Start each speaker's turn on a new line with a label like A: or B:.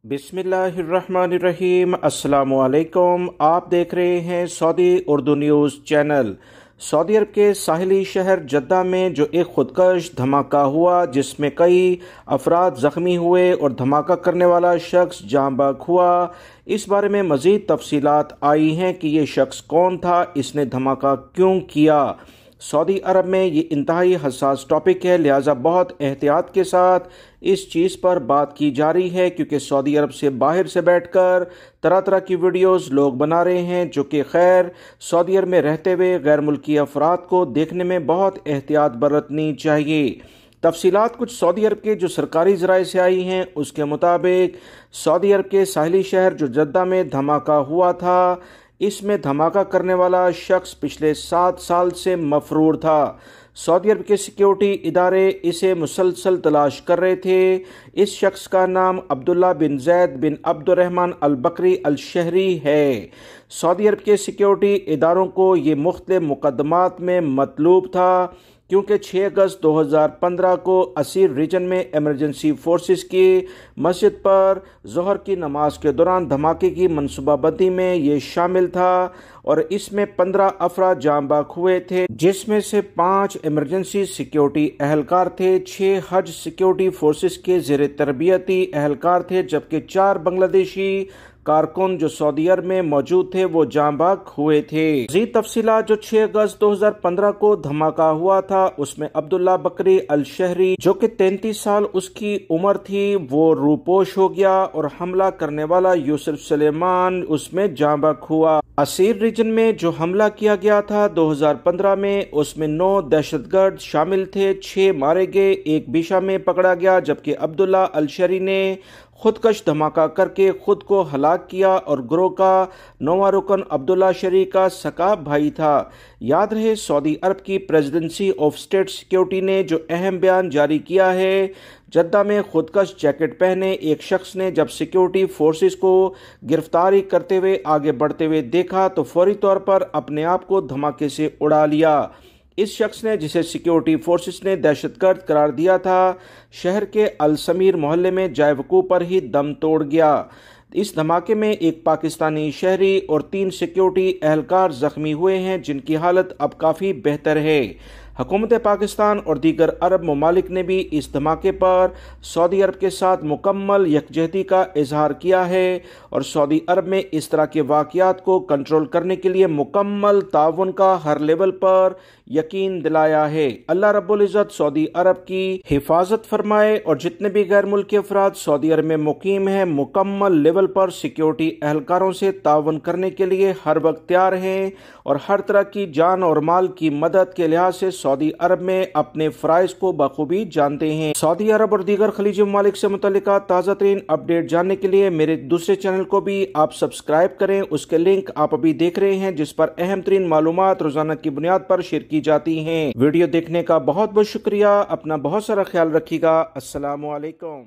A: बिस्मिल्लाहिर्रहमानिर्रहीम। अस्सलामु अलैकुम। आप देख रहे हैं सऊदी उर्दू न्यूज़ चैनल। सऊदी अरब के साहिली शहर जद्दा में जो एक खुदकश धमाका हुआ जिसमें कई अफराद ज़ख्मी हुए और धमाका करने वाला शख्स जाँ बहक हुआ, इस बारे में मज़ीद तफसीलात आई हैं कि ये शख्स कौन था, इसने धमाका क्यों किया। सऊदी अरब में ये इंतहाई हसास टॉपिक है, लिहाजा बहुत एहतियात के साथ इस चीज़ पर बात की जा रही है, क्योंकि सऊदी अरब से बाहर से बैठकर तरह तरह की वीडियोस लोग बना रहे हैं जो कि खैर सऊदी अरब में रहते हुए गैर मुल्की अफराद को देखने में बहुत एहतियात बरतनी चाहिए। तफसीलात कुछ सऊदी अरब के जो सरकारी ज़राए से आई हैं उसके मुताबिक सऊदी अरब के साहिली शहर जो जद्दा में धमाका हुआ था, इसमें धमाका करने वाला शख्स पिछले 7 साल से मफरूर था। सऊदी अरब के सिक्योरिटी इदारे इसे मुसलसल तलाश कर रहे थे। इस शख्स का नाम अब्दुल्ला बिन जैद बिन अब्दुर्रहमान अल बकरी अल शहरी है। सऊदी अरब के सिक्योरिटी इदारों को ये मुख्तलिफ मुकदमात में मतलूब था, क्योंकि 6 अगस्त 2015 को असीर रीजन में इमरजेंसी फोर्सेस की मस्जिद पर ज़ोहर की नमाज के दौरान धमाके की मनसूबाबंदी में ये शामिल था और इसमें 15 अफराद जाँ बहक हुए थे, जिसमें से 5 इमरजेंसी सिक्योरिटी अहलकार थे, 6 हज सिक्योरिटी फोर्सेस के ज़ेर तरबियती अहलकार थे, जबकि 4 बांग्लादेशी कारकुन जो सऊदी अरब में मौजूद थे वो जाँ बहक हुए थे। मज़ीद तफसीलात जो 6 अगस्त 2015 को धमाका हुआ था उसमें अब्दुल्ला बकरी अल शहरी जो कि 33 साल उसकी उम्र थी वो रूपोश हो गया और हमला करने वाला यूसुफ सलेमान उसमें जाँ बहक हुआ। असीर रीजन में जो हमला किया गया था 2015 में उसमें 9 दहशतगर्द शामिल थे, 6 मारे गए, 1 बिशा में पकड़ा गया, जबकि अब्दुल्ला अल शहरी ने खुदकश धमाका करके खुद को हलाक किया और ग्रोह का 9वां रुकन अब्दुल्ला शहरी का सका भाई था। याद रहे सऊदी अरब की प्रेसिडेंसी ऑफ स्टेट सिक्योरिटी ने जो अहम बयान जारी किया है, जद्दा में खुदकश जैकेट पहने एक शख्स ने जब सिक्योरिटी फोर्सेस को गिरफ्तारी करते हुए आगे बढ़ते हुए देखा तो फौरी तौर पर अपने आप को धमाके से उड़ा लिया। इस शख्स ने, जिसे सिक्योरिटी फोर्सेस ने दहशतगर्द करार दिया था, शहर के अल समीर मोहल्ले में जाए वकूफ पर ही दम तोड़ गया। इस धमाके में एक पाकिस्तानी शहरी और 3 सिक्योरिटी अहलकार जख्मी हुए हैं, जिनकी हालत अब काफ़ी बेहतर है। हुकूमत पाकिस्तान और दीगर अरब ममालिक ने भी इस धमाके पर सऊदी अरब के साथ मुकम्मल यकजहती का इजहार किया है और सऊदी अरब में इस तरह के वाक़यात को कंट्रोल करने के लिए मुकम्मल ताउन का हर लेवल पर यकीन दिलाया है। अल्लाह रब्बुल इज़्ज़त सऊदी अरब की हिफाजत फरमाए और जितने भी गैर मुल्की अफराद सऊदी अरब में मुकीम हैं मुकम्मल लेवल पर सिक्योरिटी अहलकारों से ताउन करने के लिए हर वक्त तैयार हैं और हर तरह की जान और माल की मदद के लिहाज से सऊदी अरब में अपने फ़राइज़ को बखूबी जानते हैं। सऊदी अरब और दीगर खलीजी ममालिक से मुतल्लिका ताज़ा तरीन अपडेट जानने के लिए मेरे दूसरे चैनल को भी आप सब्सक्राइब करें। उसके लिंक आप अभी देख रहे हैं, जिस पर अहम तरीन मालूमात रोजाना की बुनियाद पर शेयर की जाती हैं। वीडियो देखने का बहुत बहुत शुक्रिया। अपना बहुत सारा ख्याल रखिएगा। अस्सलामु अलैकुम।